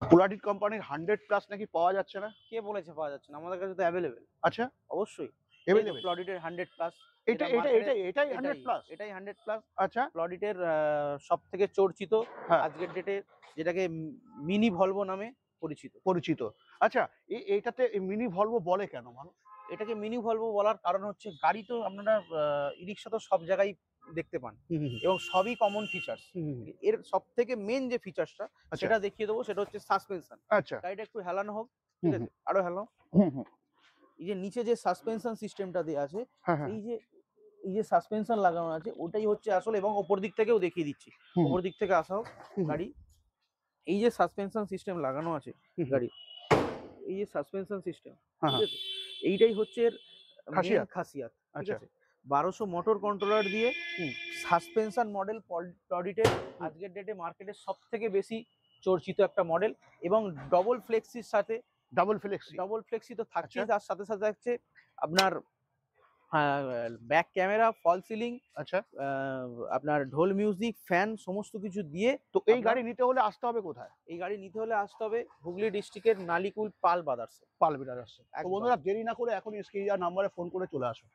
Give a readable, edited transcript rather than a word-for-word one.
পোলারিট কোম্পানির 100+ নাকি পাওয়া যাচ্ছে না? কে বলেছে পাওয়া যাচ্ছে না? আমাদের কাছে তো অ্যাভেলেবেল। আচ্ছা, অবশ্যই। এভেইলেবল। প্লডিটের 100+, এটা যেটা এটা মার্কেটে এটা এটাই এটাই 100+? এটাই 100+। আচ্ছা, প্লডিটের সবথেকে চর্চিত হ্যাঁ, আজকের ডেটে, যেটাকে মিনি ভলভো নামে পরিচিত। পরিচিত। আচ্ছা, এইটাতে মিনি ভলভো বলে কেন মানুষ? এটাকে মিনি ভলভো বলার কারণ হচ্ছে, গাড়ি তো আপনারা ই-রিক্সা তো সব জায়গায় দেখতে পান হুম, হুম, এবং সবই কমন ফিচার্স। হুম, হুম, এর সবথেকে মেন যে ফিচার্সটা আচ্ছা, সেটা দেখিয়ে দেবো, সেটা হচ্ছে সাসপেনশন। আচ্ছা, গাড়িটা একটু হেলানো হোক, ঠিক হুম, হুম, আছে? আরো হেলানো। হুম, হুম, এই যে নিচে যে সাসপেনশন সিস্টেমটা দেওয়া আছে, হ্যাঁ, হ্যাঁ, এই যে সাসপেনশন লাগানো আছে, ওটাই হচ্ছে আসলে, এবং ওপর দিক থেকেও দেখিয়ে দিচ্ছি। হুম, ওপর দিক থেকে আসা হোক হুম, হুম, গাড়ি। এই যে সাসপেনশন সিস্টেম লাগানো আছে হুম, হুম, গাড়ি, এই যে সাসপেনশন সিস্টেম, হ্যাঁ, ঠিক হ্যাঁ, আছে? এইটাই হচ্ছে এর মেন খাসিয়াত। খাসিয়াত, ঠিক আচ্ছা, আছে? 1200 মোটর কন্ট্রোলার দিয়ে হুম, সাসপেনশন মডেল প্লডিটের হুম, আজকের ডেটে মার্কেটে সবথেকে বেশি চর্চিত একটা মডেল। এবং ডবল ফ্লেক্সির সাথে, ডাবল ফ্লেক্সি। ডবল ফ্লেক্সি তো আচ্ছা, থাকছেই, তার সাথে সাথে থাকছে আপনার ব্যাক ক্যামেরা, ফল সিলিং, আচ্ছা। আপনার ঢোল মিউজিক, ফ্যান, সমস্ত কিছু দিয়ে তো এই আপনার গাড়ি নিতে হলে আসতে হবে কোথায়? এই গাড়ি নিতে হলে আসতে হবে হুগলি ডিস্ট্রিক্টের নালিকুল পাল ব্রাদার্সে। পালবিটার আসছে। তো একদম। বন্ধুরা, দেরি না করে এখনই স্ক্রিনে দেওয়া নাম্বারে ফোন করে চলে আসো।